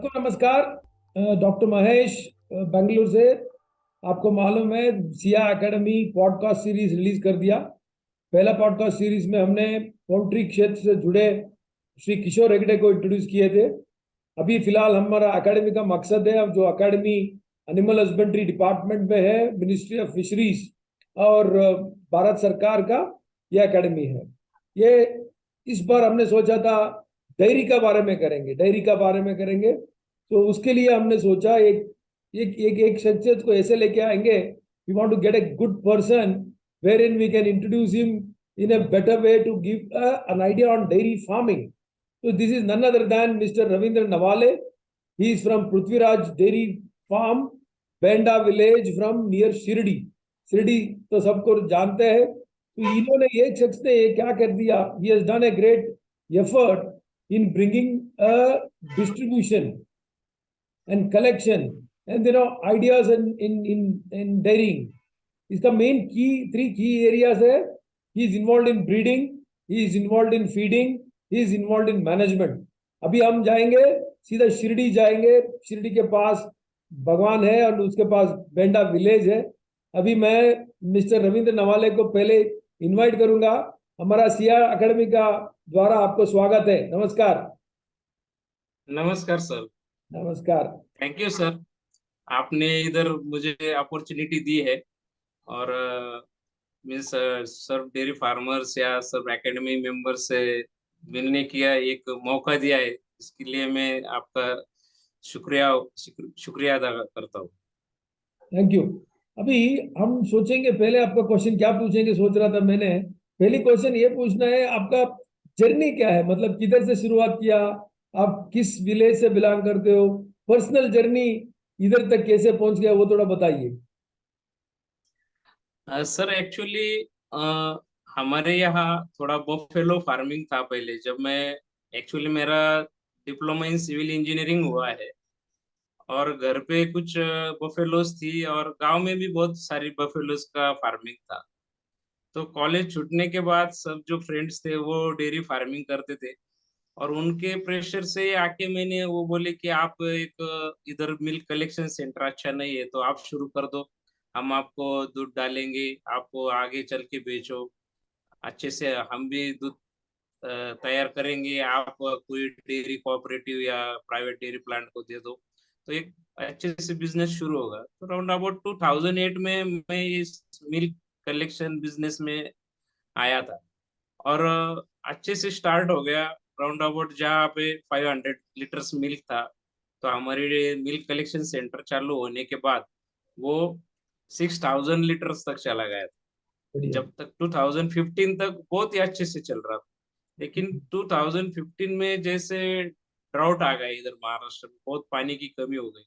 सबको नमस्कार। डॉक्टर महेश, बेंगलुरु से। आपको मालूम है, Siya academy podcast series release कर दिया। पहला पॉडकास्ट सीरीज में हमने पोल्ट्री क्षेत्र से जुड़े श्री किशोर हेगड़े को इंट्रोड्यूस किए थे। अभी फिलहाल हमारा एकेडमी का मकसद है, अब जो एकेडमी एनिमल हस्बेंड्री डिपार्टमेंट में है, मिनिस्ट्री ऑफ फिशरीज और भारत सरकार का यह एकेडमी है। ये इस बार हमने सोचा था डायरी का बारे में करेंगे, डायरी का बारे में करेंगे। तो उसके लिए हमने सोचा एक एक एक, एक शख्सियत को ऐसे लेके आएंगे। We want to get a good person wherein we can introduce him in a better way to give an idea on dairy farming. So this is none other than Mr. Ravindra Nawale. He is from Prithviraj Dairy Farm, Benda village from near Shirdi. Shirdi तो सबको जानते हैं। तो इन्होंने, एक शख्स ने ये क्या कर दिया, he has done a great effort in bringing a distribution and collection and ideas in dairying. इसका मेन की 3 key areas है। he is involved in breeding, he is involved in feeding, he is involved in management. अभी हम जाएंगे, सीधा शिरडी जाएंगे। शिरडी के पास भगवान है और उसके पास बेंडा विलेज है। अभी मैं मिस्टर रविंद्र नवाले को पहले इनवाइट करूंगा। हमारा सिया एकेडमी का द्वारा आपको स्वागत है। नमस्कार। नमस्कार सर। नमस्कार। थैंक यू सर, आपने इधर मुझे अपॉर्चुनिटी दी है और मीन्स सब डेयरी फार्मर्स या सब एकेडमी मेंबर से मिलने किया एक मौका दिया है। इसके लिए मैं आपका शुक्रिया शुक्रिया अदा करता हूँ। Thank you. अभी हम सोचेंगे, पहले आपका क्वेश्चन क्या पूछेंगे सोच रहा था मैंने। पहली क्वेश्चन ये पूछना है, आपका जर्नी क्या है, मतलब किधर से शुरुआत किया, आप किस विलेज से बिलोंग करते हो, पर्सनल जर्नी इधर तक कैसे पहुंच गया, वो थोड़ा बताइए। सर एक्चुअली हमारे यहाँ थोड़ा बफेलो फार्मिंग था पहले, जब मैं एक्चुअली मेरा डिप्लोमा इन सिविल इंजीनियरिंग हुआ है और घर पे कुछ बफेलोस थी और गांव में भी बहुत सारी बफेलोस का फार्मिंग था। तो कॉलेज छूटने के बाद सब जो फ्रेंड्स थे वो डेयरी फार्मिंग करते थे और उनके प्रेशर से आके मैंने वो बोले कि आप एक इधर मिल्क कलेक्शन सेंटर अच्छा नहीं है तो आप शुरू कर दो, हम आपको दूध डालेंगे, आपको आगे चल के बेचो अच्छे से, हम भी दूध तैयार करेंगे, आप कोई डेयरी कोऑपरेटिव या प्राइवेट डेयरी प्लांट को दे दो तो एक अच्छे से बिजनेस शुरू होगा। तो राउंड अबाउट 2008 में मैं इस मिल्क कलेक्शन बिजनेस में आया था और अच्छे से स्टार्ट हो गया। राउंड अबाउट जहाँ पे 500 लीटर्स मिल्क था, तो हमारे मिल्क कलेक्शन सेंटर चालू होने के बाद वो 6000 लीटर्स तक चला गया था। बढ़िया। जब तक 2015 तक बहुत ही अच्छे से चल रहा था, लेकिन 2015 में जैसे ड्राउट आ गया इधर महाराष्ट्र में, बहुत पानी की कमी हो गई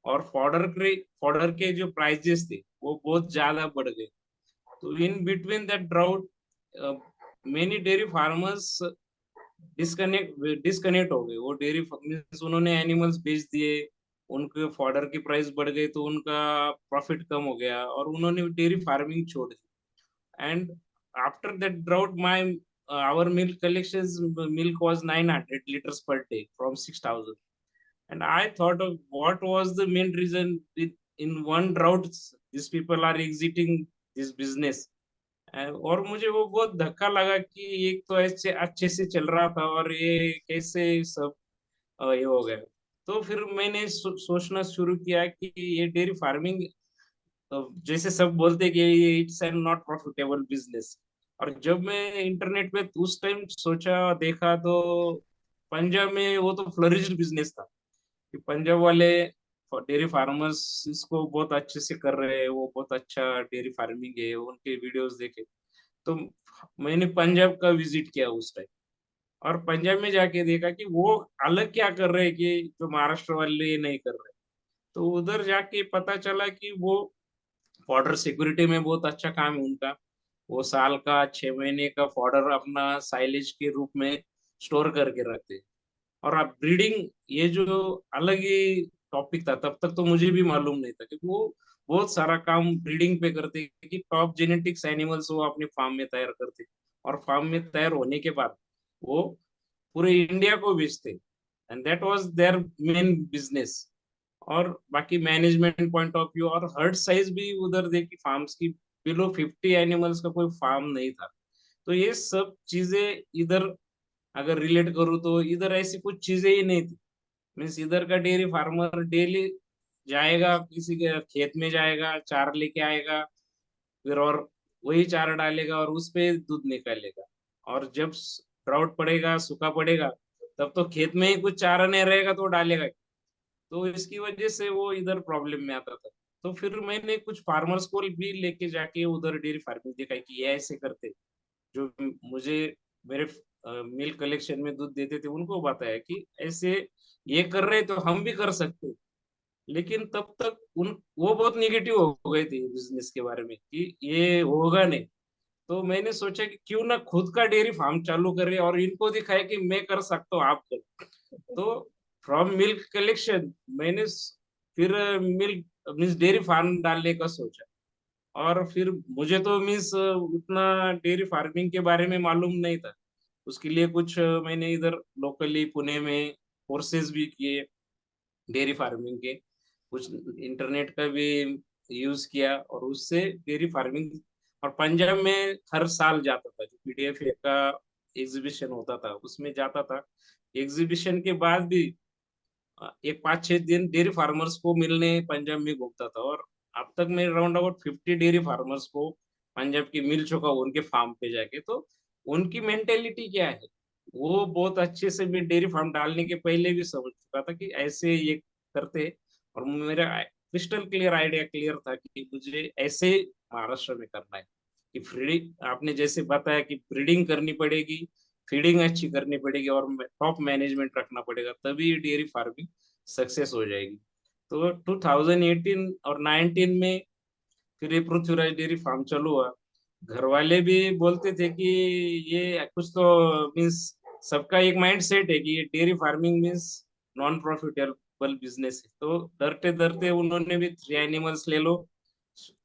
और फॉडर के जो प्राइजेस थे वो बहुत ज्यादा बढ़ गए। तो in between that drought many dairy farmers disconnect हो गए। वो डेयरी मीन्स उन्होंने एनिमल्स बेच दिए, उनके फॉडर की प्राइस बढ़ गई तो उनका प्रॉफिट कम हो गया और उन्होंने डेयरी फार्मिंग छोड़ दी। And after that drought, my our milk collections milk was 900 liters per day from 6000. And I thought of what was the main reason with in one drought these people are exiting this business. और मुझे वो बहुत धक्का लगा कि एक तो ऐसे अच्छे से चल रहा था और ये कैसे सब ये हो गया। तो फिर मैंने सोचना शुरू किया कि ये डेयरी फार्मिंग, तो जैसे सब बोलते हैं कि it's an not profitable business. और जब मैं इंटरनेट पे उस टाइम सोचा देखा तो पंजाब में वो तो फ्लरिश्ड बिजनेस था कि पंजाब वाले डेयरी फार्मर्स इसको बहुत अच्छे से कर रहे हैं, वो बहुत अच्छा डेयरी फार्मिंग है, उनके वीडियोस देखे। तो मैंने पंजाब का विजिट किया उस टाइम और पंजाब में जाके देखा कि वो अलग क्या कर रहे हैं कि जो महाराष्ट्र वाले नहीं कर रहे। तो उधर जाके पता चला कि वो फॉडर सिक्योरिटी में बहुत अच्छा काम है उनका। वो साल का 6 महीने का फॉडर अपना साइलेज के रूप में स्टोर करके रखते हैं। और अब ब्रीडिंग ये जो अलग ही टॉपिक था, तब तक तो मुझे भी मालूम नहीं था कि वो बहुत सारा काम ब्रीडिंग पे करते हैं कि टॉप जेनेटिक्स एनिमल्स वो अपने फार्म में तैयार करते हैं और फार्म में तैयार होने के बाद वो पूरे इंडिया को बेचते हैं। And that was their main business. और बाकी मैनेजमेंट पॉइंट ऑफ व्यू और हर्ड साइज भी उधर देखी फार्म्स की, बिलो 50 एनिमल्स का कोई फार्म नहीं था। तो ये सब चीजें इधर अगर रिलेट करूँ तो इधर ऐसी कुछ चीजें ही नहीं थी। मीन्स इधर का डेयरी फार्मर डेली जाएगा, किसी के खेत में जाएगा, चार लेके आएगा, फिर और वही चारा डालेगा और उस पे दूध निकालेगा। और जब ड्राउट पड़ेगा, सूखा पड़ेगा, तब तो खेत में ही कुछ चारा नहीं रहेगा तो वो डालेगा। तो इसकी वजह से वो इधर प्रॉब्लम में आता था। तो फिर मैंने कुछ फार्मर्स को भी लेके जाके उधर डेयरी फार्मिंग देखा कि ये ऐसे करते, जो मुझे मेरे मिल्क कलेक्शन में दूध देते थे उनको बताया कि ऐसे ये कर रहे तो हम भी कर सकते। लेकिन तब तक उन वो बहुत निगेटिव हो गए थे बिजनेस के बारे में कि ये होगा नहीं। तो मैंने सोचा कि क्यों ना खुद का डेयरी फार्म चालू करे और इनको दिखाए कि मैं कर सकता हूँ, आप करो। तो फ्रॉम मिल्क कलेक्शन मैंने फिर मिल्क मीन्स डेयरी फार्म डालने का सोचा। और फिर मुझे तो मीन्स उतना डेयरी फार्मिंग के बारे में मालूम नहीं था। उसके लिए कुछ मैंने इधर लोकली पुणे में कोर्सेज भी किए डेयरी फार्मिंग के, कुछ इंटरनेट का भी यूज किया और उससे डेयरी फार्मिंग। और पंजाब में हर साल जाता था, जो पीडीएफ का एग्जीबिशन होता था उसमें जाता था। एग्जीबिशन के बाद भी एक 5-6 दिन डेयरी फार्मर्स को मिलने पंजाब में घूमता था। और अब तक मैं राउंड अबाउट 50 डेयरी फार्मर्स को पंजाब की मिल चुका हूँ उनके फार्म पे जाके। तो उनकी मेंटेलिटी क्या है वो बहुत अच्छे से मैं डेयरी फार्म डालने के पहले भी समझ चुका था कि ऐसे ये करते। और मेरा क्रिस्टल क्लियर आइडिया क्लियर था कि मुझे ऐसे महाराष्ट्र में करना है कि फीडिंग आपने जैसे बताया कि ब्रीडिंग करनी पड़ेगी, फीडिंग अच्छी करनी पड़ेगी और टॉप मैनेजमेंट रखना पड़ेगा, तभी डेयरी फार्मिंग सक्सेस हो जाएगी। तो 2018 और 19 में फिर ये पृथ्वीराज डेयरी फार्म चालू हुआ। घर वाले भी बोलते थे कि ये कुछ तो मीन्स सबका एक माइंड सेट है कि ये dairy farming means non profitable business है। तो डरते डरते उन्होंने भी 3 एनिमल्स ले लो,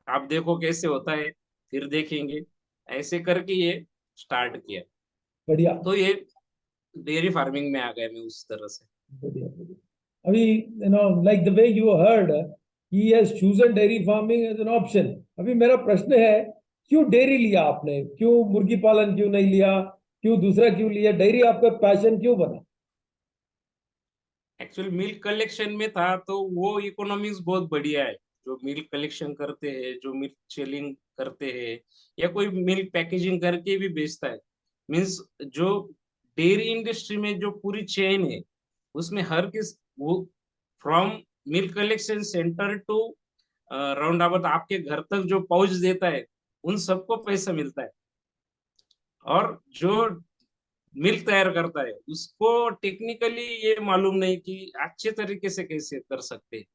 आप देखो कैसे होता है, फिर देखेंगे, ऐसे करके ये स्टार्ट किया। बढ़िया। तो ये डेयरी फार्मिंग में आ गए मैं उस तरह से। बढ़िया बढ़िया। अभी like the way you heard, he has chosen dairy farming as an option. अभी मेरा प्रश्न है, क्यों डेयरी लिया आपने? क्यों मुर्गी पालन क्यों नहीं लिया? क्यों दूसरा क्यों लिया? डेयरी आपका पैशन क्यों बना? एक्चुअली मिल्क कलेक्शन में था तो वो इकोनॉमिक्स बहुत बढ़िया है। जो मिल्क कलेक्शन करते हैं, जो मिल्क सेलिंग करते हैं, या कोई मिल्क पैकेजिंग करके भी बेचता है, मीन्स जो डेयरी इंडस्ट्री में जो पूरी चेन है उसमें हर किस वो from milk collection centre to round about आपके घर तक जो पहुंच देता है, उन सबको पैसा मिलता है। और जो मिल्क तैयार करता है उसको टेक्निकली ये मालूम नहीं कि अच्छे तरीके से कैसे कर सकते हैं।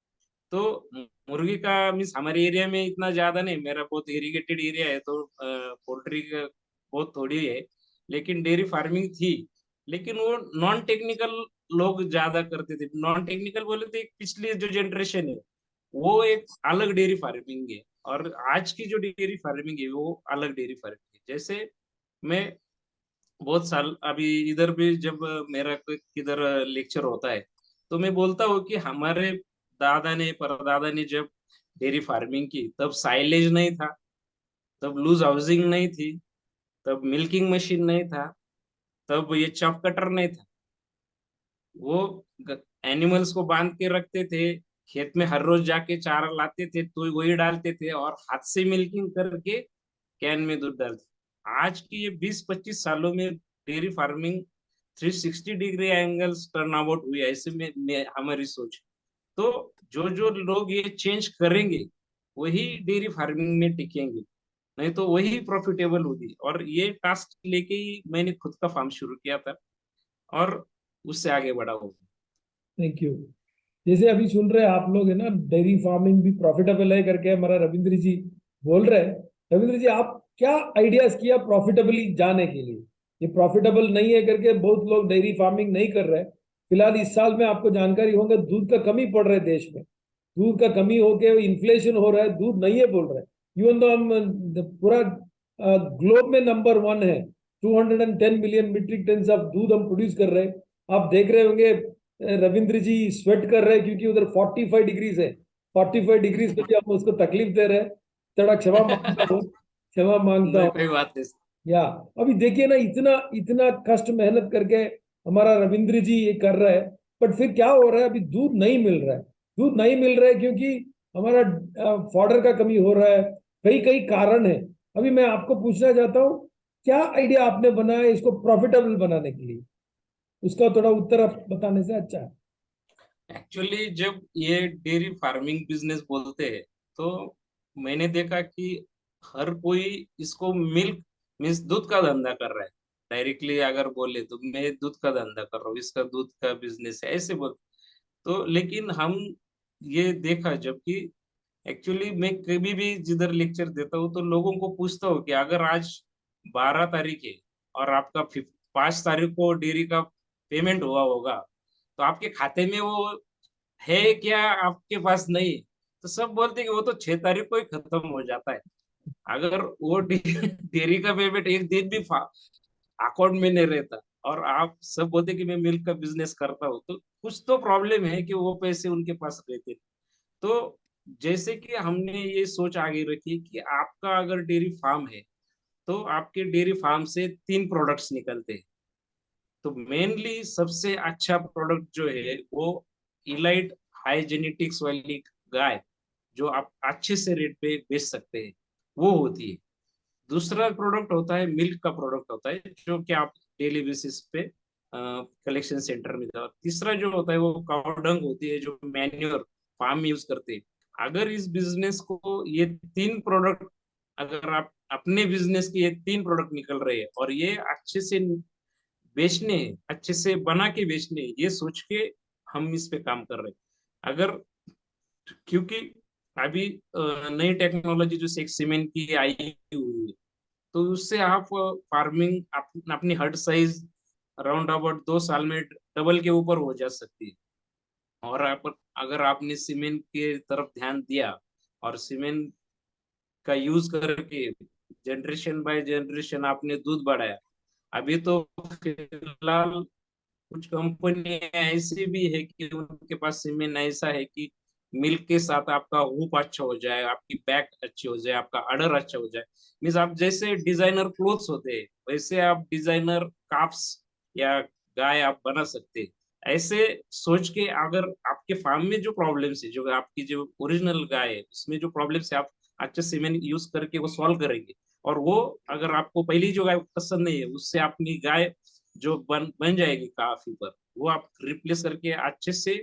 तो मुर्गी का मीन्स हमारे एरिया में इतना ज्यादा नहीं, मेरा बहुत इरिगेटेड एरिया है तो पोल्ट्री का बहुत थोड़ी है। लेकिन डेयरी फार्मिंग थी, लेकिन वो नॉन टेक्निकल लोग ज्यादा करते थे। नॉन टेक्निकल बोले तो एक पिछली जो जनरेशन है वो एक अलग डेयरी फार्मिंग है, और आज की जो डेयरी फार्मिंग है वो अलग डेयरी फार्मिंग है। जैसे मैं बहुत साल अभी इधर भी जब मेरा कोई किधर लेक्चर होता है तो मैं बोलता हूँ कि हमारे दादा ने परदादा ने जब डेयरी फार्मिंग की तब साइलेज नहीं था, तब लूज हाउसिंग नहीं थी, तब मिल्किंग मशीन नहीं था, तब ये चॉप कटर नहीं था। वो एनिमल्स को बांध के रखते थे, खेत में हर रोज जाके चारा लाते थे तो वही डालते थे और हाथ से मिल्किंग करके कैन में दूध डालते। आज की ये 20-25 सालों में dairy farming 360 degree angles turn out हुई है, ऐसे में हमारी सोच। तो जो जो लोग ये चेंज करेंगे वही डेयरी फार्मिंग में टिकेंगे, नहीं तो वही प्रॉफिटेबल होगी। और ये टास्क लेके ही मैंने खुद का फार्म शुरू किया था और उससे आगे बढ़ा हूँ। Thank you. जैसे अभी सुन रहे हैं आप लोग, है ना, डेयरी फार्मिंग भी प्रॉफिटेबल है करके हमारा रविंद्र जी बोल रहे हैं। रविंद्र जी, आप क्या आइडियाज किया प्रॉफिटेबली जाने के लिए? ये प्रॉफिटेबल नहीं है करके बहुत लोग डेयरी फार्मिंग नहीं कर रहे हैं। फिलहाल इस साल में आपको जानकारी होगा, दूध का कमी पड़ रहा है देश में। दूध का कमी होके इन्फ्लेशन हो रहा है, दूध नहीं है बोल रहे हैं। इवन तो हम पूरा ग्लोब में नंबर 1 है। 210 मिलियन मीट्रिक टन ऑफ दूध हम प्रोड्यूस कर रहे हैं। आप देख रहे होंगे रविंद्र जी स्वेट कर रहे हैं क्योंकि उधर 45 डिग्रीज है। 45 डिग्रीज पे भी हम उसको तकलीफ दे रहे हैं। थोड़ा क्षमा मांगता हूँ, क्षमा मांगता नहीं, हूँ। कोई बात नहीं। या अभी देखिए ना, इतना इतना कष्ट मेहनत करके हमारा रविंद्र जी ये कर रहा है, बट फिर क्या हो रहा है, अभी दूध नहीं मिल रहा है। दूध नहीं मिल रहा है क्योंकि हमारा फॉडर का कमी हो रहा है। कई कई कारण है। अभी मैं आपको पूछना चाहता हूँ, क्या आइडिया आपने बनाया इसको प्रॉफिटेबल बनाने के लिए? उसका थोड़ा उत्तर आप बताने से अच्छा है। एक्चुअली जब ये डेयरी फार्मिंग बिजनेस बोलते हैं, तो मैंने देखा कि हर कोई इसको मिल्क मीन्स दूध का धंधा कर रहा है। डायरेक्टली अगर बोले तो मैं दूध का धंधा कर रहा हूँ, इसका दूध का बिजनेस है, ऐसे बोल। तो लेकिन हम ये देखा, जबकि एक्चुअली मैं कभी भी जिधर लेक्चर देता हूँ तो लोगों को पूछता हूँ कि अगर आज 12 तारीख है और आपका 5 तारीख को डेयरी का पेमेंट हुआ होगा, तो आपके खाते में वो है क्या, आपके पास नहीं है? तो सब बोलते हैं कि वो तो 6 तारीख को ही खत्म हो जाता है। अगर वो डेयरी का पेमेंट एक दिन भी अकाउंट में नहीं रहता, और आप सब बोलते कि मैं मिल्क का बिजनेस करता हूँ, तो कुछ तो प्रॉब्लम है कि वो पैसे उनके पास रहते। तो जैसे कि हमने ये सोच आगे रखी कि आपका अगर डेयरी फार्म है, तो आपके डेयरी फार्म से 3 प्रोडक्ट्स निकलते हैं। तो मेनली सबसे अच्छा प्रोडक्ट जो है वो इलाइट हाई जेनेटिक्स वाली गाय, जो आप अच्छे से रेट पे बेच सकते हैं, वो होती है। दूसरा प्रोडक्ट होता है मिल्क का प्रोडक्ट होता है, जो कि आप डेली बेसिस पे कलेक्शन सेंटर में जाओ। तीसरा जो होता है वो काउ डंग होती है, जो मैन्योर फार्म में यूज करते हैं। अगर इस बिजनेस को ये 3 प्रोडक्ट, अगर आप अपने बिजनेस के ये 3 प्रोडक्ट निकल रहे हैं और ये अच्छे से बेचने हैं, अच्छे से बना के बेचने हैं, ये सोच के हम इस पे काम कर रहे हैं। अगर क्योंकि अभी नई टेक्नोलॉजी जो सेक्स सीमेंट की आई हुई है, तो उससे आप फार्मिंग अपनी हट साइज अराउंड अबाउट 2 साल में डबल के ऊपर हो जा सकती है। और आप अगर आपने सीमेंट के तरफ ध्यान दिया और सीमेंट का यूज करके जनरेशन बाय जनरेशन आपने दूध बढ़ाया। अभी तो फिलहाल कुछ कंपनी ऐसी भी है कि उनके पास सीमेंट ऐसा है कि मिल्क के साथ आपका हुप अच्छा हो जाए, आपकी बैक अच्छी हो जाए, आपका अडर अच्छा हो जाए। मीन्स आप जैसे डिजाइनर क्लोथ्स होते हैं, वैसे आप डिजाइनर काप्स या गाय आप बना सकते हैं। ऐसे सोच के अगर आपके फार्म में जो प्रॉब्लम्स है, जो आपकी जो ओरिजिनल गाय है उसमें जो प्रॉब्लम्स है, आप अच्छे सीमेंट यूज करके वो सॉल्व करेंगे। और वो अगर आपको पहली जो गाय पसंद नहीं है, उससे अपनी गाय जो बन बन जाएगी काफी पर, वो आप रिप्लेस करके अच्छे से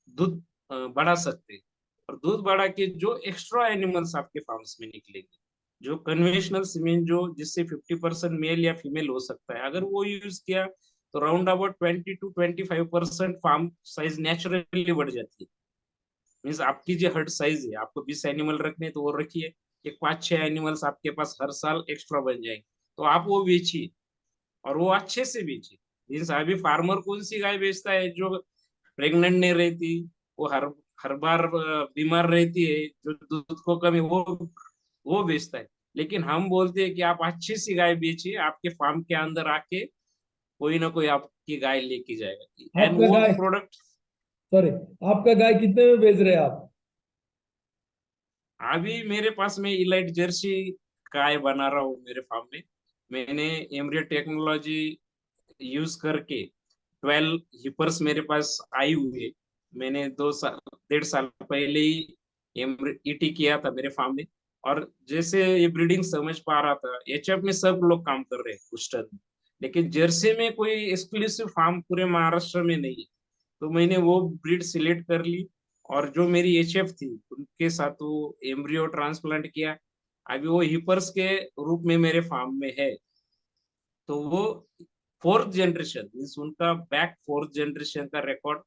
दूध बढ़ा सकते हैं। और दूध बढ़ा के जो एक्स्ट्रा एनिमल्स आपके फार्म्स में निकलेंगे, जो कन्वेंशनल सीमेंट जो जिससे 50% मेल या फीमेल हो सकता है, अगर वो यूज किया, तो round about 20 to 25% farm size naturally बढ़ जाती है। मीन्स आपकी जो हर्ट साइज है, आपको 20 एनिमल रखने तो वो रखिए, एक 5-6 एनिमल्स आपके पास हर साल एक्स्ट्रा बन जाएंगे, तो आप वो बेचिए और वो अच्छे से बेचे। मीन्स अभी फार्मर कौन सी गाय बेचता है जो प्रेग्नेंट नहीं रहती, वो हर हर बार बीमार रहती है, जो दूध को कमी, वो बेचता है। लेकिन हम बोलते हैं कि आप अच्छी सी गाय बेचिए, आपके फार्म के अंदर आके कोई ना कोई आपकी गाय लेके जाएगा, एंड आपका वो गाय, प्रोडक्ट। सॉरी, आपका गाय कितने में बेच रहे हैं आप? अभी मेरे पास में इलाइट जर्सी गाय बना रहा हूँ मेरे फार्म में। मैंने एम्ब्रियो टेक्नोलॉजी यूज करके 12 हिपर्स मेरे पास आई हुई है। मैंने 2 साल 1.5 साल पहले ही ईटी किया था मेरे फार्म में। और जैसे ये ब्रीडिंग समझ पा रहा था, एचएफ में सब लोग काम कर रहे हैं कुछ टन में, लेकिन जर्सी में कोई एक्सक्लूसिव फार्म पूरे महाराष्ट्र में नहीं है। तो मैंने वो ब्रीड सिलेक्ट कर ली, और जो मेरी एचएफ थी उनके साथ वो एम्ब्रियो ट्रांसप्लांट किया। अभी वो हिपर्स के रूप में मेरे फार्म में है। तो वो 4th जनरेशन मीन्स उनका बैक 4th जनरेशन का रिकॉर्ड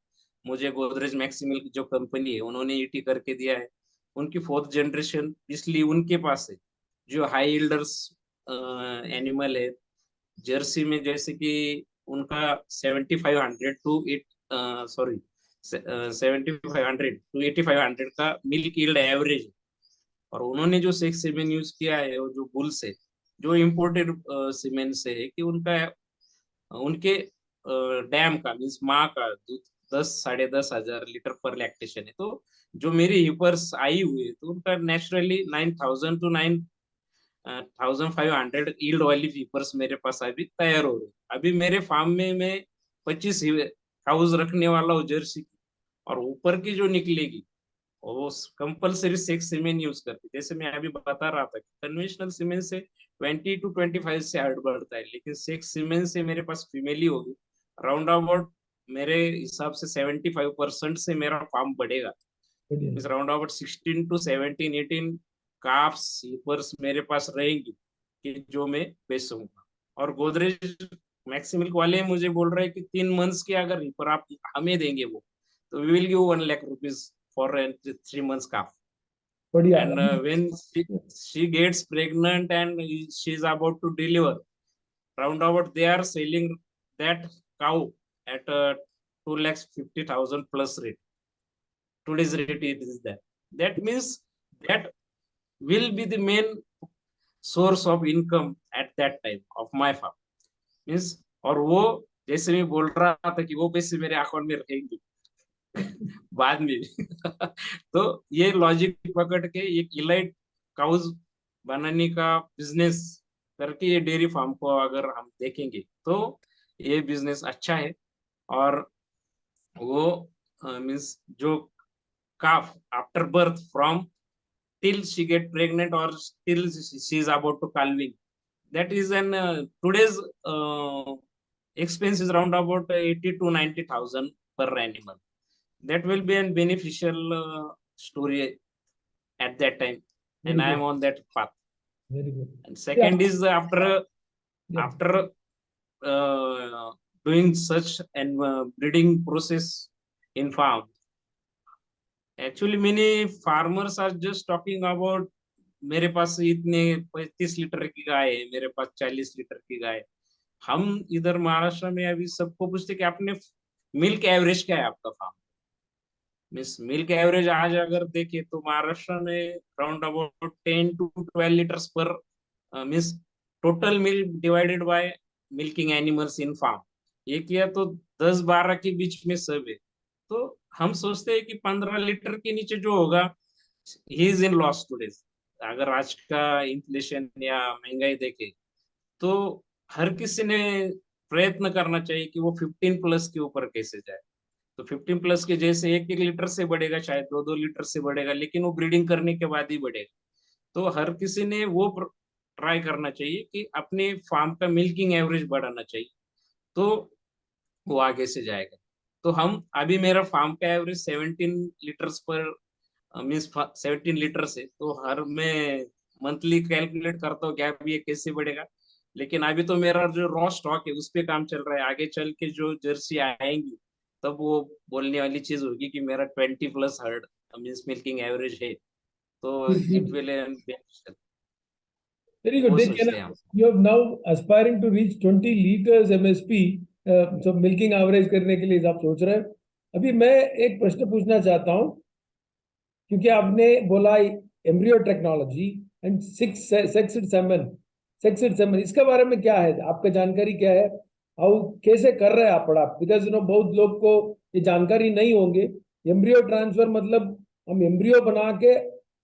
मुझे गोदरेज मैक्सिमल की जो कंपनी है उन्होंने ईटी करके दिया है। उनकी 4th जनरेशन इसलिए उनके पास है, जो हाई यील्डर्स एनिमल है। जर्सी में जैसे कि उनका 7500 टू 8 सॉरी 7500 टू 8500 का मिल्क यील्ड एवरेज है। और उन्होंने जो सेक्स सीमेंट यूज किया है, वो जो बुल से, जो इम्पोर्टेड सीमेंट से है, कि उनका उनके डैम का मीन्स माँ का दूध 10 10,500 लीटर पर लैक्टेशन है। तो जो मेरी हीपर्स आई हुई है तो उनका नेचुरली 9,000 टू 9,500 ईल्ड वाली हीपर्स मेरे पास अभी तैयार हो रही है। अभी मेरे फार्म में मैं 25 काउज रखने वाला हूँ जर्सी की, और ऊपर की जो निकलेगी वो कंपलसरी 6 सीमेंट यूज करती। जैसे मैं अभी बता रहा था कि कन्वेंशनल सीमेंट से 20 to 25 से हर्ड बढ़ता है, लेकिन 6 सीमेंट से मेरे पास फीमेल ही होगी। राउंड अबाउट मेरे हिसाब से 75% से मेरा फार्म बढ़ेगा। बढ़िया। Means round about 16 to 17 18 calves sleepers मेरे पास रहेंगी कि जो मैं बेचूंगा। और गोदरेज मैक्सिमिल्क वाले मुझे बोल रहे हैं कि 3 मंथ्स के अगर रिपर आप हमें देंगे वो, तो we will give 1 lakh rupees for 3 months काफ। बढ़िया। And when she gets pregnant and she is about to deliver, roundabout they are selling that cow at 2,50,000 plus rate. Today's rate it is that. That means that will be the main source of income at that time of my farm. Means और वो जैसे मैं बोल रहा था कि वो पैसे मेरे अकाउंट में रहेंगे बाद में भी। तो ये लॉजिक पकड़ के एक इलाइट काउज बनाने का बिजनेस करके ये डेयरी फार्म को अगर हम देखेंगे तो ये बिजनेस अच्छा है। और वो मीन्स जो calf after birth from till she get pregnant or till she is about to calving, that is an today's expense is around about 80 to 90,000 per animal. That will be an beneficial story at that time, very and I am good. on that path. Very good. And second is after doing such an breeding process in farm. Actually, many farmers are just talking about मेरे पास इतने 35 litre की गाय है, मेरे पास 40 litre की गाय है। हम इधर महाराष्ट्र में अभी सबको पूछते कि आपने मिल्क एवरेज क्या है आपका फार्म। मीन्स मिल्क एवरेज आज अगर देखे तो महाराष्ट्र में राउंड अबाउट 10 to 12 लीटर्स पर means total milk divided by milking animals in farm, ये किया तो 10-12 के बीच में सब है। तो हम सोचते हैं कि 15 लीटर के नीचे जो होगा he is in loss today. अगर आज का इन्फ्लेशन या महंगाई देखे तो हर किसी ने प्रयत्न करना चाहिए कि वो 15 प्लस के ऊपर कैसे जाए। तो 15 प्लस के जैसे 1-1 लीटर से बढ़ेगा, शायद 2-2 लीटर से बढ़ेगा, लेकिन वो ब्रीडिंग करने के बाद ही बढ़ेगा। तो हर किसी ने वो ट्राई करना चाहिए कि अपने फार्म का मिल्किंग एवरेज बढ़ाना चाहिए, तो वो आगे से जाएगा। तो हम अभी मेरा फार्म का एवरेज 17 लीटर्स पर मीन्स 17 लीटर से, तो हर मैं मंथली कैलकुलेट करता हूँ कि अभी ये कैसे बढ़ेगा। लेकिन अभी तो मेरा जो रॉ स्टॉक है उस पे काम चल रहा है। आगे चल के जो जर्सी आएंगी तब वो बोलने वाली चीज होगी कि मेरा 20 plus herd means milking average है, तो it will beneficial. Very good. वो देखिए ना, सोचते हैं हम। You are now aspiring to reach 20 litres MSP, सब मिल्किंग एवरेज करने के लिए आप सोच रहे हैं। अभी मैं एक प्रश्न पूछना चाहता हूँ, क्योंकि आपने बोला एम्ब्रियो टेक्नोलॉजी एंड सेक्सिड सेमन, इसके बारे में क्या है, आपका जानकारी क्या है? हाउ कैसे कर रहे हैं आप पढ़ा? बिकॉज बहुत लोग को ये जानकारी नहीं होंगे। एम्ब्रियो ट्रांसफर मतलब हम एम्ब्रियो बना के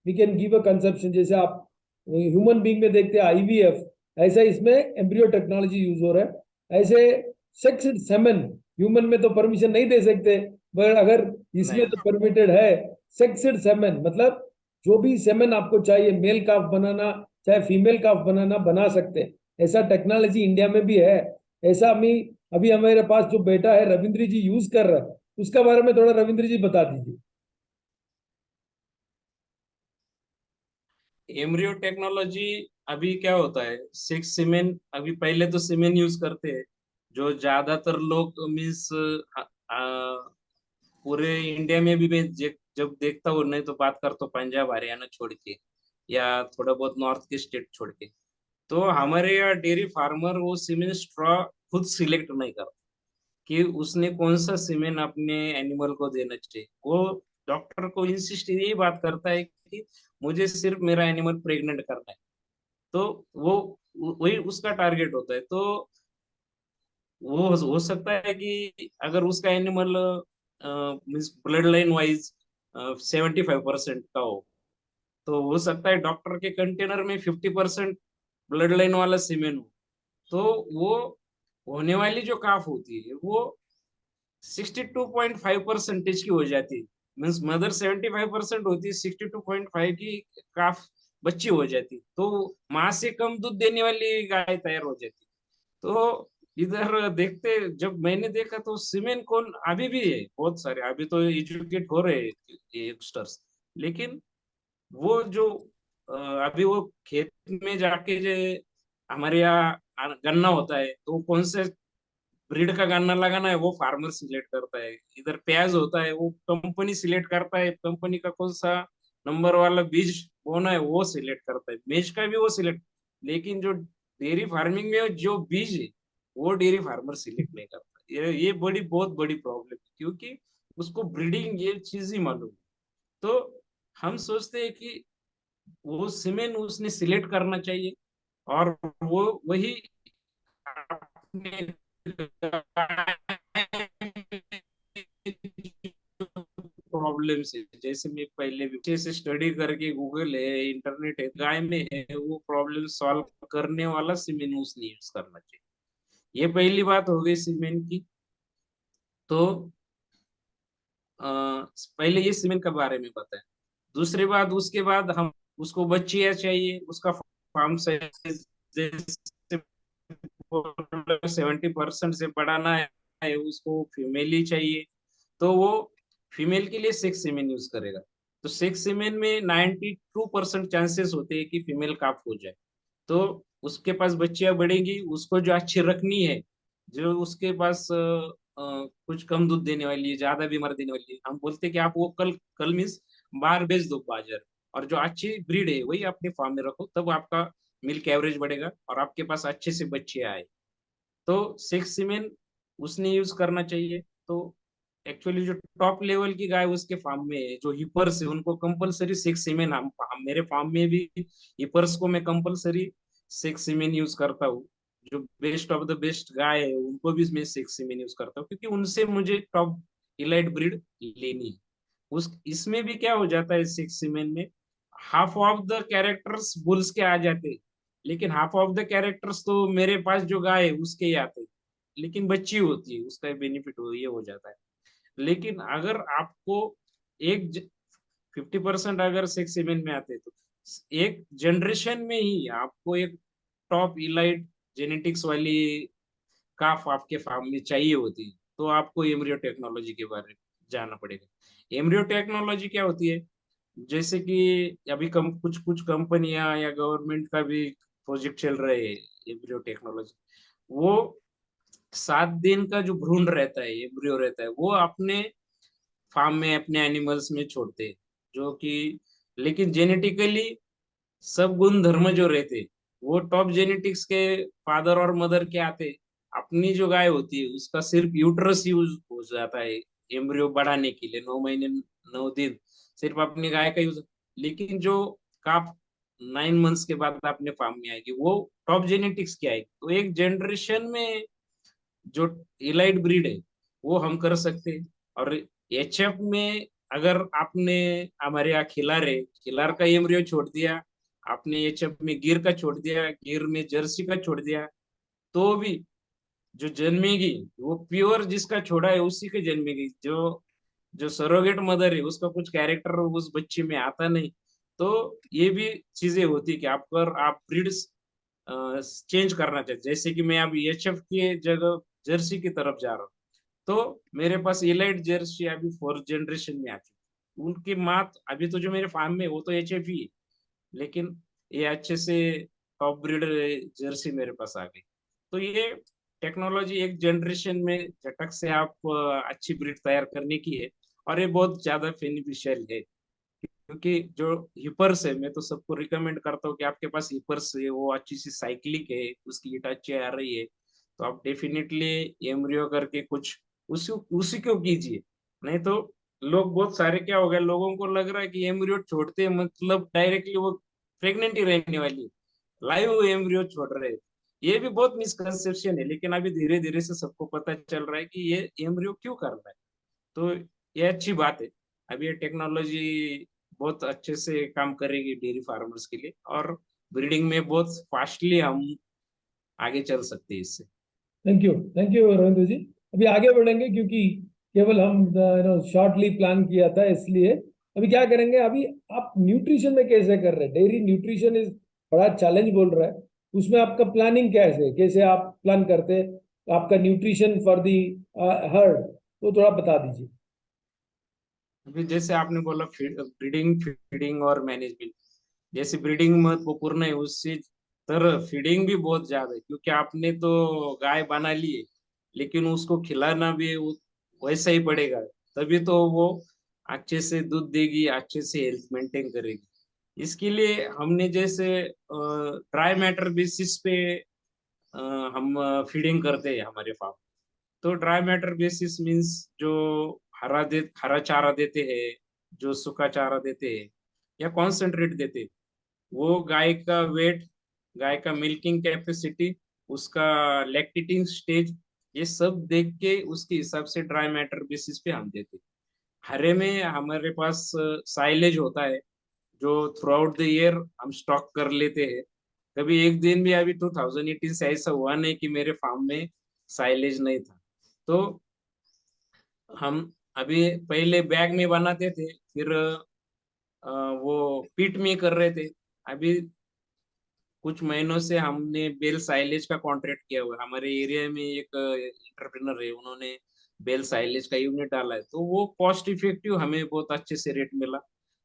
we can give a conception, जैसे आप ह्यूमन बीइंग में देखते हैं आईवीएफ, ऐसा इसमें एम्ब्रियो टेक्नोलॉजी यूज हो रहा है। ऐसे सेक्सिड सेमन ह्यूमन में तो परमिशन नहीं दे सकते, पर अगर इसमें नहीं, तो परमिटेड है। सेक्सिड सेमन मतलब जो भी सेमन आपको चाहिए, मेल काफ बनाना चाहे फीमेल काफ बनाना, बना सकते हैं। ऐसा टेक्नोलॉजी इंडिया में भी है। ऐसा अभी अभी हमारे पास जो बेटा है रविंद्र जी यूज कर रहा है, उसका बारे में थोड़ा रविंद्र जी बता दीजिए। एम्ब्रियो टेक्नोलॉजी अभी क्या होता है, 6 सीमेन अभी पहले तो सीमेन यूज करते हैं जो ज्यादातर लोग मीन्स पूरे इंडिया में भी मैं जब देखता हूँ, नहीं तो बात करता हूँ पंजाब हरियाणा छोड़ के या थोड़ा बहुत नॉर्थ के स्टेट छोड़ के, तो हमारे यहाँ डेयरी फार्मर वो सीमेन स्ट्रॉ खुद सिलेक्ट नहीं करता कि उसने कौन सा सीमेन अपने एनिमल को देना चाहिए। वो डॉक्टर को इंसिस्ट यही बात करता है कि मुझे सिर्फ मेरा एनिमल प्रेग्नेंट करना है। तो वो वही उसका टारगेट होता है। तो वो हो सकता है कि अगर उसका animal means blood line wise 75% का हो, तो हो सकता है डॉक्टर के कंटेनर में 50% ब्लड लाइन वाला सीमेन हो, तो वो होने वाली जो काफ होती है वो 62.5% की हो जाती है। मीन्स मदर 75% होती है, 62.5 की काफ बच्ची हो जाती, तो माँ से कम दूध देने वाली गाय तैयार हो जाती। तो इधर देखते, जब मैंने देखा तो सीमेन कौन अभी भी है, बहुत सारे अभी तो एजुकेट हो रहे हैं यंगस्टर्स, लेकिन वो जो अभी वो खेत में जाके जो हमारे यहाँ गन्ना होता है, तो कौन से ब्रीड का गन्ना लगाना है वो फार्मर सिलेक्ट करता है। इधर प्याज होता है, वो कंपनी सिलेक्ट करता है, कंपनी का कौन सा नंबर वाला बीज बोना है वो सिलेक्ट करता है, मेज का भी वो सिलेक्ट। लेकिन जो डेयरी फार्मिंग में जो बीज है वो डेयरी फार्मर सिलेक्ट नहीं करता। ये बड़ी बहुत बड़ी प्रॉब्लम है, क्योंकि उसको ब्रीडिंग ये चीज ही मालूम है। तो हम सोचते हैं कि वो सीमेन उसने सिलेक्ट करना चाहिए, और वो वही अपने प्रॉब्लम से, जैसे मैं पहले भी अच्छे से स्टडी करके, गूगल है, इंटरनेट है, गाय में है, वो प्रॉब्लम सॉल्व करने वाला सीमेन उसने यूज करना चाहिए। ये पहली बात हो गई सीमेन की। तो पहले ये सीमेन के बारे में बताएं। दूसरी बात, उसके बाद हम उसको बच्चियां चाहिए, उसका फार्म साइज जैसे 70% से बढ़ाना है, उसको फीमेल ही चाहिए, तो वो फीमेल के लिए सेक्स सीमेन यूज करेगा। तो सेक्स सीमेन में 92% चांसेस होते हैं कि फीमेल काफ हो जाए, तो उसके पास बच्चियां बढ़ेंगी, उसको जो अच्छी रखनी है, जो उसके पास कुछ कम दूध देने वाली है, ज्यादा बीमार देने वाली है, हम बोलते हैं कि आप वो कल कल मीन्स बाहर बेच दो बाजार, और जो अच्छी ब्रीड है वही अपने फार्म में रखो, तब आपका मिल्क एवरेज बढ़ेगा और आपके पास अच्छे से बच्चे आए। तो सिक्स सीमेन उसने यूज करना चाहिए। तो एक्चुअली जो टॉप लेवल की गाय उसके फार्म में है, जो हिपर्स है, उनको कंपलसरी सिक्स सीमेन, हम मेरे फार्म में भी हिपर्स को मैं कंपलसरी सिक्स सीमेन यूज करता हूँ। जो best of the best guy है उनको भी मैं सिक्स सीमेन यूज करता हूँ, क्योंकि उनसे मुझे टॉप इलाइट ब्रीड लेनी है। उस इसमें भी क्या हो जाता है, सिक्स सीमेन में half of the characters bulls के आ जाते हैं, लेकिन हाफ ऑफ द कैरेक्टर्स तो मेरे पास जो गाय है उसके ही आते हैं, लेकिन बच्ची होती है, उसका बेनिफिट ये हो जाता है। लेकिन अगर आपको एक 50% अगर सिक्स सीमेन में आते हैं, तो एक जनरेशन में ही आपको एक टॉप इलाइट जेनेटिक्स वाली काफ आपके फार्म में चाहिए होती है, तो आपको एम्ब्रियो टेक्नोलॉजी के बारे में जानना पड़ेगा। एम्ब्रियो टेक्नोलॉजी क्या होती है, जैसे कि अभी कुछ कुछ कंपनियां या गवर्नमेंट का भी प्रोजेक्ट चल रहे हैं एम्ब्रियो टेक्नोलॉजी, वो 7 दिन का जो भ्रूण रहता है, एम्ब्रियो रहता है, वो अपने फार्म में अपने एनिमल्स में छोड़ते हैं, जो कि लेकिन जेनेटिकली सब गुण धर्म जो रहते, वो टॉप जेनेटिक्स के फादर और मदर के आते। अपनी जो गाय होती है उसका सिर्फ यूट्रस यूज हो जाता है एम्ब्रियो बढ़ाने के लिए, 9 महीने 9 दिन सिर्फ अपनी गाय का यूज। लेकिन जो काफ 9 मंथ्स के बाद अपने फार्म में आएगी वो टॉप जेनेटिक्स की आएगी। तो एक जनरेशन में जो इलाइट ब्रीड है वो हम कर सकते हैं। और एचएफ में अगर आपने हमारे यहाँ खिलार है, खिलार का एम्ब्रियो छोड़ दिया, आपने एचएफ में गिर का छोड़ दिया, गिर में जर्सी का छोड़ दिया, तो भी जो जन्मेगी वो प्योर जिसका छोड़ा है उसी के जन्मेगी। जो जो सरोगेट मदर है उसका कुछ कैरेक्टर उस बच्चे में आता नहीं। तो ये भी चीजें होती कि आप पर आप ब्रीड्स चेंज करना चाहिए। जैसे कि मैं अभी एचएफ की जगह जर्सी की तरफ जा रहा हूँ, तो मेरे पास इलाइट जर्सी अभी 4th जनरेशन में आ चुकी, उनकी माँ अभी तो जो मेरे फार्म में वो तो एचएफ ही है, लेकिन ये अच्छे से टॉप ब्रीडर जर्सी मेरे पास आ गई। तो ये टेक्नोलॉजी एक जनरेशन में झटक से आप अच्छी ब्रीड तैयार करने की है, और ये बहुत ज्यादा बेनिफिशियल है। क्योंकि जो हिपर्स है, मैं तो सबको रिकमेंड करता हूँ कि आपके पास हिपर्स है, वो अच्छी सी साइक्लिक है, उसकी ईट अच्छी आ रही है, तो आप डेफिनेटली एम्ब्रियो करके कुछ उसी उसी को कीजिए। नहीं तो लोग बहुत सारे क्या हो गया, लोगों को लग रहा है कि एम्ब्रियो छोड़ते हैं मतलब डायरेक्टली वो प्रेग्नेंट ही रहने वाली है, लाइव एम्ब्रियो छोड़ रहे हैं। ये भी बहुत मिसकंसेप्शन है, लेकिन अभी धीरे धीरे से सबको पता चल रहा है कि ये एम्ब्रियो क्यों कर रहा है। तो ये अच्छी बात है। अभी ये टेक्नोलॉजी बहुत अच्छे से काम करेगी डेयरी फार्मर्स के लिए, और ब्रीडिंग में बहुत फास्टली हम आगे चल सकते हैं इससे। थैंक यू रविंद्र जी। अभी आगे बढ़ेंगे क्योंकि केवल हम शॉर्टली प्लान किया था, इसलिए अभी क्या करेंगे। अभी आप न्यूट्रिशन में कैसे कर रहे हैं? डेयरी न्यूट्रिशन इज बड़ा चैलेंज बोल रहा है, उसमें आपका प्लानिंग कैसे है? कैसे आप प्लान करते हैं आपका न्यूट्रिशन फॉर दी हर्ड, वो थोड़ा बता दीजिए। अभी जैसे आपने बोला ब्रीडिंग फीडिंग और मैनेजमेंट, जैसे ब्रीडिंग महत्वपूर्ण है उसी तरह फीडिंग भी बहुत ज्यादा है, क्योंकि आपने तो गाय बना ली है, लेकिन उसको खिलाना भी वैसा ही पड़ेगा, तभी तो वो अच्छे से दूध देगी, अच्छे से हेल्थ मेंटेन करेगी। इसके लिए हमने जैसे ड्राई मैटर बेसिस पे अ, हम फीडिंग करते हैं हमारे फार्म। तो ड्राई मैटर बेसिस मीन्स जो हरा चारा देते हैं, जो सूखा चारा देते हैं या कॉन्सेंट्रेट देते हैं, वो गाय का वेट, गाय का मिल्किंग कैपेसिटी, उसका लैक्टेटिंग स्टेज, ये सब देख के उसके हिसाब से ड्राई मैटर बेसिस पे हम देते हैं। हरे में हमारे पास साइलेज होता है, जो थ्रू आउट द ईयर हम स्टॉक कर लेते हैं। कभी एक दिन भी अभी 2018 से ऐसा हुआ नहीं कि मेरे फार्म में साइलेज नहीं था। तो हम अभी पहले बैग में बनाते थे, फिर वो पीट में कर रहे थे। अभी कुछ महीनों से हमने बेल साइलेज का कॉन्ट्रैक्ट किया हुआ है। हमारे एरिया में एक एंटरप्रेनर है, उन्होंने बेल साइलेज का यूनिट डाला है, तो वो कॉस्ट इफेक्टिव हमें बहुत अच्छे से रेट मिला।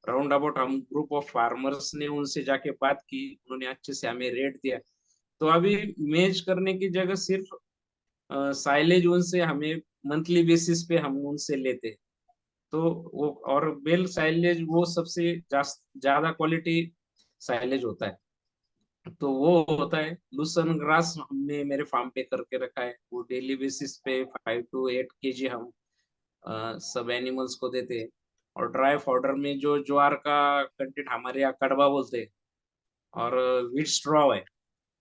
राउंड अबाउट हम ग्रुप ऑफ फार्मर्स ने उनसे जाके बात की, उन्होंने अच्छे से हमें रेट दिया। तो अभी मेज करने की जगह सिर्फ साइलेज उनसे हमें मंथली बेसिस पे हम उनसे लेते हैं। तो वो और बेल साइलेज वो सबसे ज्यादा क्वालिटी साइलेज होता है। तो वो होता है लूसन ग्रास, हमने मेरे फार्म पे करके रखा है, वो डेली बेसिस पे 5 to 8 kg हम सब एनिमल्स को देते हैं। और ड्राई पाउडर में जो ज्वार का कंटेंट, हमारे यहाँ कड़वा बोलते हैं, और व्हीट स्ट्रॉ है,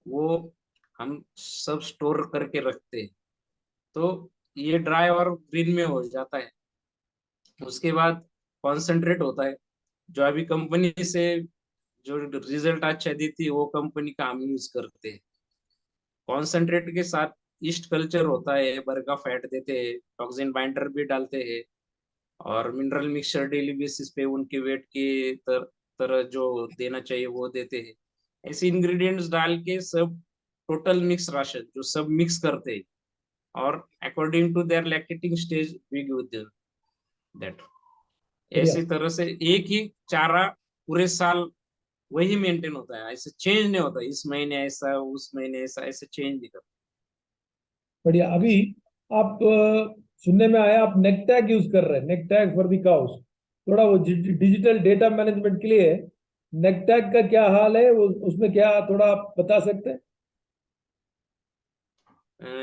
वो हम सब स्टोर करके रखते हैं। तो ये ड्राई और ग्रीन में हो जाता है। उसके बाद कॉन्सेंट्रेट होता है, जो अभी कंपनी से जो रिजल्ट अच्छा देती है वो कंपनी का हम यूज करते हैं। कॉन्सेंट्रेट के साथ ईस्ट कल्चर होता है, बर्गा फैट देते हैं, टॉक्सिन बाइंडर भी डालते हैं, और मिनरल मिक्सचर डेली बेसिस पे उनके वेट के तरह जो देना चाहिए वो देते हैं। ऐसे इंग्रेडिएंट्स डाल के सब टोटल मिक्स राशन जो सब मिक्स करते हैं, और according to their lactating stage we give them that. बढ़िया। ऐसी तरह से एक ही चारा पूरे साल वही मेंटेन होता है, ऐसे चेंज नहीं होता, इस महीने ऐसा उस महीने ऐसा, ऐसे चेंज नहीं करता। बढ़िया। अभी आप सुनने में आया आप नेक टैग यूज कर रहे हैं, नेक टैग फॉर दी काउस। थोड़ा वो डिजिटल डेटा मैनेजमेंट के लिए नेक टैग का क्या हाल है, वो उसमें क्या थोड़ा आप बता सकते हैं?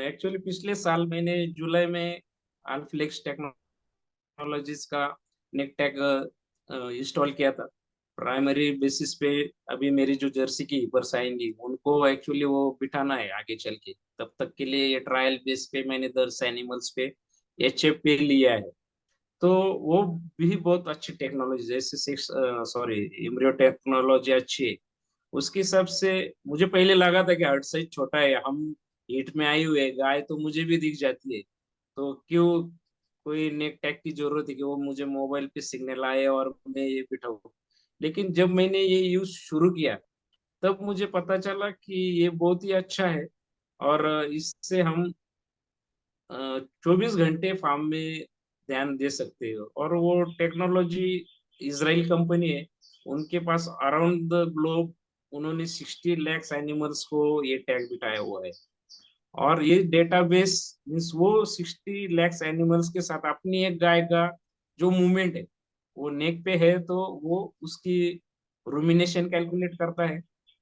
एक्चुअली पिछले साल मैंने जुलाई में अल्फ्लेक्स टेक्नोलॉजीज का नेकटेक इंस्टॉल किया था। प्राइमरी बेसिस पे अभी मेरी जो जर्सी की हीपर्स आएंगी उनको एक्चुअली वो बिठाना है आगे चल के, तब तक के लिए ये ट्रायल बेस पे मैंने 10 एनिमल्स पे एचएफ पे लिया है। तो वो भी बहुत अच्छी टेक्नोलॉजी, जैसे सिक्स सॉरी एम्ब्रियो टेक्नोलॉजी अच्छी है। उसके हिसाब से मुझे पहले लगा था कि हर्ट साइज छोटा है, हम हीट में आई हुई है गाय तो मुझे भी दिख जाती है, तो क्यों कोई नेक टैग की जरूरत है कि वो मुझे मोबाइल पे सिग्नल आए और मैं ये बिठाऊं। लेकिन जब मैंने ये यूज शुरू किया, तब मुझे पता चला कि ये बहुत ही अच्छा है, और इससे हम 24 घंटे फार्म में ध्यान दे सकते हो। और वो टेक्नोलॉजी इजराइल कंपनी है, उनके पास अराउंड द ग्लोब उन्होंने 60 लाख एनिमल्स को ये टैग बिठाया हुआ है। और ये डेटाबेस मीन्स वो 60 लाख एनिमल्स के साथ अपनी एक गाय का जो मूवमेंट है, वो नेक पे है तो वो उसकी रूमिनेशन कैलकुलेट करता है,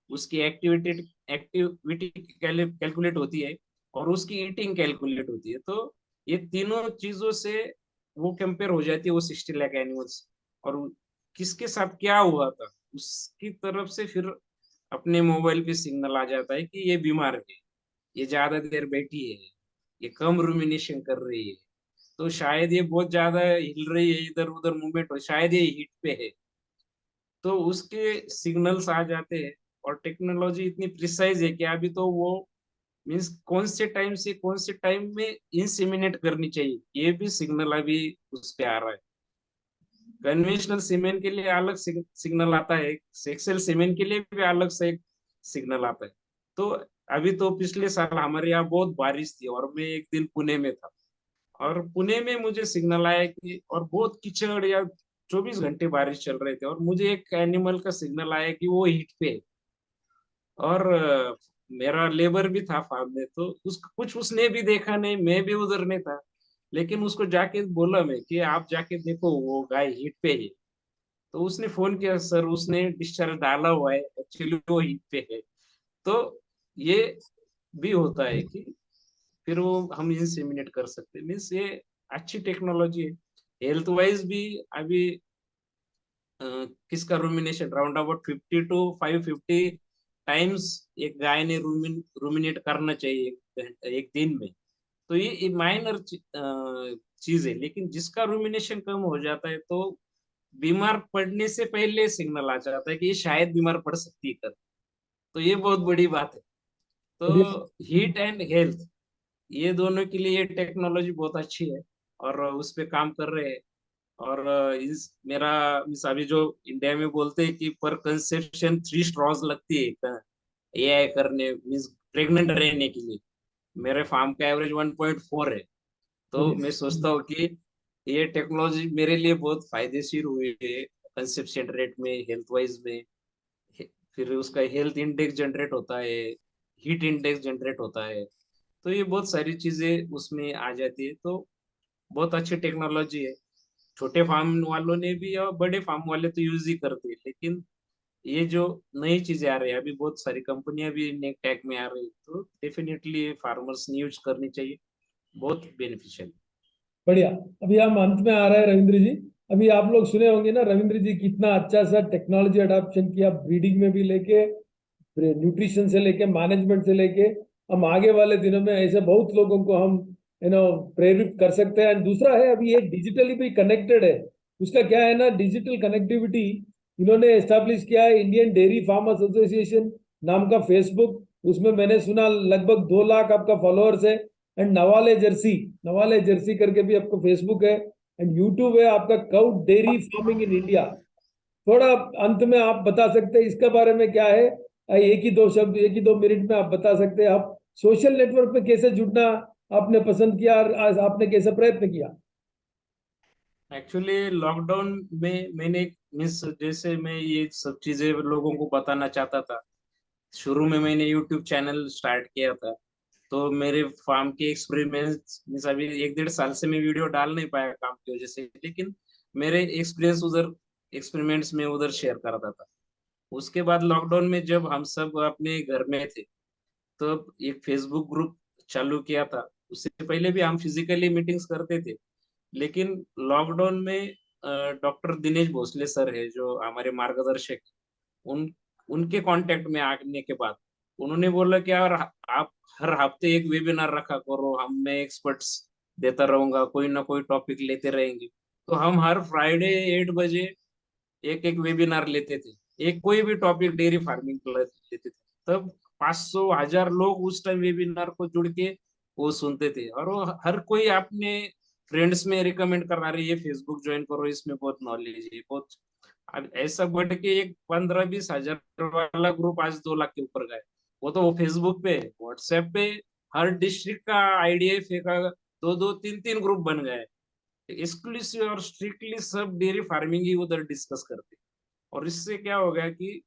उसकी एक्टिविटी एक्टिविटी कैलकुलेट होती है, और उसकी ईटिंग कैलकुलेट होती है। तो ये तीनों चीजों से वो कंपेयर हो जाती है वो 60 लाख एनिमल्स, और किसके साथ क्या हुआ था उसकी तरफ से फिर अपने मोबाइल पे सिग्नल आ जाता है कि ये बीमार है, ये ज्यादा देर बैठी है, ये कम रूमिनेशन कर रही है, तो शायद ये बहुत ज्यादा हिल रही है, इधर उधर मूवमेंट हो, शायद ये हीट पे है। तो उसके सिग्नल्स आ जाते हैं। और टेक्नोलॉजी इतनी प्रिसाइज है कि अभी तो वो मीन्स कौन से टाइम से कौन से टाइम में इंसेमिनेट करनी चाहिए, ये भी सिग्नल अभी उस पे आ रहा है। कन्वेंशनल सीमेंट के लिए अलग सिग्नल आता है, एक्सेल सीमेंट के लिए भी अलग से एक सिग्नल आता है। तो अभी तो पिछले साल हमारे यहाँ बहुत बारिश थी और मैं एक दिन पुणे में था, और पुणे में मुझे सिग्नल आया कि, और बहुत कीचड़ या 24 घंटे बारिश चल रहे थे, और मुझे एक एनिमल का सिग्नल आया कि वो हीट पे है। और मेरा लेबर भी था फार्म में, तो उस कुछ उसने भी देखा नहीं, मैं भी उधर नहीं था, लेकिन उसको जाके बोला मैं कि आप जाके देखो वो गाय हीट पे है। तो उसने फोन किया, सर उसने डिस्चार्ज डाला हुआ है, एक्चुअली वो हीट पे है। तो ये भी होता है कि फिर वो हम इंसेमिनेट कर सकते हैं, मीन्स ये अच्छी टेक्नोलॉजी है। हेल्थ वाइज भी अभी किसका rumination round about 50 to 550 times एक गाय ने रूमिनेट करना चाहिए एक दिन में। तो ये माइनर चीज है, लेकिन जिसका रूमिनेशन कम हो जाता है तो बीमार पड़ने से पहले सिग्नल आ जाता है कि ये शायद बीमार पड़ सकती है कर। तो ये बहुत बड़ी बात है। बढ़िया। तो हीट एंड हेल्थ, ये दोनों के लिए ये टेक्नोलॉजी बहुत अच्छी है, और उस पे काम कर रहे हैं। और इस मेरा मिस अभी जो इंडिया में बोलते हैं कि पर कंसेप्शन 3 स्ट्रॉज लगती है एआई करने, मीन्स प्रेग्नेंट रहने के लिए। मेरे फार्म का एवरेज 1.4 है। तो बढ़िया। मैं सोचता हूँ कि ये टेक्नोलॉजी मेरे लिए बहुत फायदेशीर हुई है, कंसेप्शन रेट में, हेल्थ वाइज में। फिर उसका हेल्थ इंडेक्स जनरेट होता है, हीट इंडेक्स जनरेट होता है। तो ये बहुत सारी चीजें उसमें आ जाती है। तो बहुत अच्छी टेक्नोलॉजी है। छोटे फार्म वालों ने भी और बड़े फार्म वाले तो यूज ही करते हैं, लेकिन ये जो नई चीजें आ रही है, अभी बहुत सारी कंपनियां भी नए टैग में आ रही है, तो डेफिनेटली फार्मर्स ने यूज करनी चाहिए, बहुत बेनिफिशियल। बढ़िया। अभी हम अंत में आ रहे हैं रविंद्र जी। अभी आप लोग सुने होंगे ना रविंद्र जी कितना अच्छा सा टेक्नोलॉजी अडॉप्शन किया, ब्रीडिंग में भी लेके, न्यूट्रिशन से लेके, मैनेजमेंट से लेके। हम आगे वाले दिनों में ऐसे बहुत लोगों को हम प्रेरित कर सकते हैं। And दूसरा है, अभी ये डिजिटली भी कनेक्टेड है। उसका क्या है ना, डिजिटल कनेक्टिविटी इन्होंने एस्टेब्लिश किया है, इंडियन डेयरी फार्मर्स एसोसिएशन नाम का फेसबुक। उसमें मैंने सुना लगभग 2 लाख आपका फॉलोअर्स है। एंड नवाले जर्सी करके भी आपका फेसबुक है। एंड यूट्यूब है आपका, cow dairy farming in India. थोड़ा अंत में आप बता सकते हैं इसके बारे में क्या है? एक ही दो शब्द, एक ही 2 मिनट में आप बता सकते हैं आप सोशल नेटवर्क पे कैसे जुड़ना आपने पसंद किया और आज आपने कैसे प्रयत्न किया? एक्चुअली लॉकडाउन में मैंने मिस, जैसे मैं ये सब चीजें लोगों को बताना चाहता था, शुरू में मैंने यूट्यूब चैनल स्टार्ट किया था। तो मेरे फार्म के एक्सपेरिमेंट्स मीन्स अभी 1 डेढ़ साल से मैं वीडियो डाल नहीं पाया काम की वजह से, लेकिन मेरे एक्सपीरियंस उधर, एक्सपेरिमेंट्स में उधर शेयर करता था। उसके बाद लॉकडाउन में जब हम सब अपने घर में थे, तो एक फेसबुक ग्रुप चालू किया था। उससे पहले भी हम फिजिकली मीटिंग्स करते थे, लेकिन लॉकडाउन में डॉक्टर दिनेश भोसले सर है जो हमारे मार्गदर्शक, उन उनके कांटेक्ट में आने के बाद उन्होंने बोला कि यार आप हर हफ्ते एक वेबिनार रखा करो, हम मैं एक्सपर्ट्स देता रहूंगा, कोई ना कोई टॉपिक लेते रहेंगे। तो हम हर फ्राइडे 8 बजे एक एक वेबिनार लेते थे, एक कोई भी टॉपिक डेयरी फार्मिंग पर लेते थे। तब 500 1000 लोग उस टाइम वेबिनार को जुड़ के वो सुनते थे, और वो हर कोई अपने फ्रेंड्स में रिकमेंड कर रहा है, ये फेसबुक ज्वाइन करो, इसमें बहुत नॉलेज है बहुत। अब ऐसा बढ़ के एक 15 20 हजार वाला ग्रुप आज 2 लाख के ऊपर गए। वो तो वो फेसबुक पे, व्हाट्सएप पे हर डिस्ट्रिक्ट का आईडीएफ का 2 2 3 3 ग्रुप बन गए, एक्सक्लूसिव और स्ट्रिक्टली सब डेयरी फार्मिंग ही उधर डिस्कस करते। और इससे क्या हो गया कि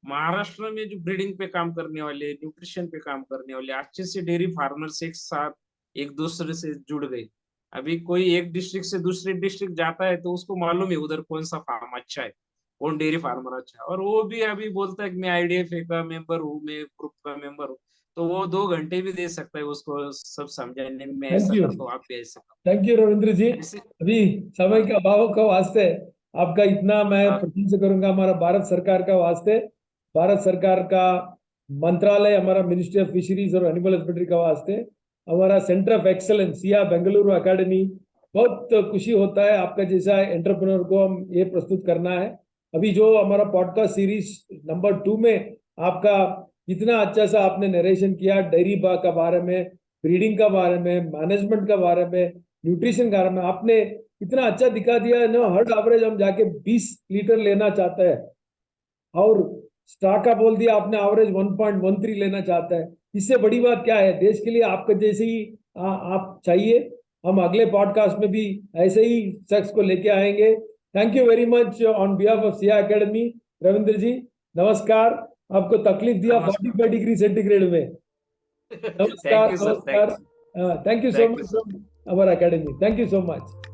महाराष्ट्र में जो ब्रीडिंग पे काम करने वाले, न्यूट्रिशन पे काम करने वाले अच्छे से डेयरी फार्मर्स एक साथ एक दूसरे से जुड़ गए। अभी कोई एक डिस्ट्रिक्ट से दूसरे डिस्ट्रिक्ट जाता है तो उसको मालूम है उधर कौन सा फार्म अच्छा है, कौन डेयरी फार्मर अच्छा है, और वो भी अभी बोलता है कि मैं आईडीएफए का मेंबर हूँ, मैं ग्रुप का मेंबर हूँ। तो वो 2 घंटे भी दे सकता है उसको सब समझाने में, मैं थैंक ऐसा यू। करता हूँ, आप भी ऐसा थैंक यू रविंद्र जी। करो ऐसे। अभी समय हाँ का अभाव का वास्ते आपका इतना मैं हाँ प्रशंसा करूंगा, हमारा भारत सरकार का वास्ते, भारत सरकार का मंत्रालय, हमारा मिनिस्ट्री ऑफ फिशरीज और एनिमल हस्बेंड्री का वास्ते, हमारा सेंटर ऑफ एक्सलेंस या बेंगलुरु एकेडमी बहुत खुशी होता है आपका जैसा एंटरप्रेन्योर को हम ये प्रस्तुत करना है। अभी जो हमारा पॉडकास्ट सीरीज नंबर 2 में आपका इतना अच्छा सा आपने नरेशन किया डेयरी का बारे में, ब्रीडिंग का बारे में, मैनेजमेंट का बारे में, न्यूट्रिशन के बारे में आपने इतना अच्छा दिखा दिया है ना। हर एवरेज हम जाके 20 लीटर लेना चाहते हैं और स्टॉक का बोल दिया आपने एवरेज 1.13 लेना चाहता है। इससे बड़ी बात क्या है, देश के लिए आपके जैसे ही आप चाहिए। हम अगले पॉडकास्ट में भी ऐसे ही शख्स को लेके आएंगे। Thank you very much on behalf of Siya academy. Ravindra ji नमस्कार। आपको तकलीफ दिया नमस्कार। 45 डिग्री सेंटीग्रेड में। थैंक नमस्कार यू सर, नमस्कार। Thank you so thank you much sir. From our academy. Thank you so much.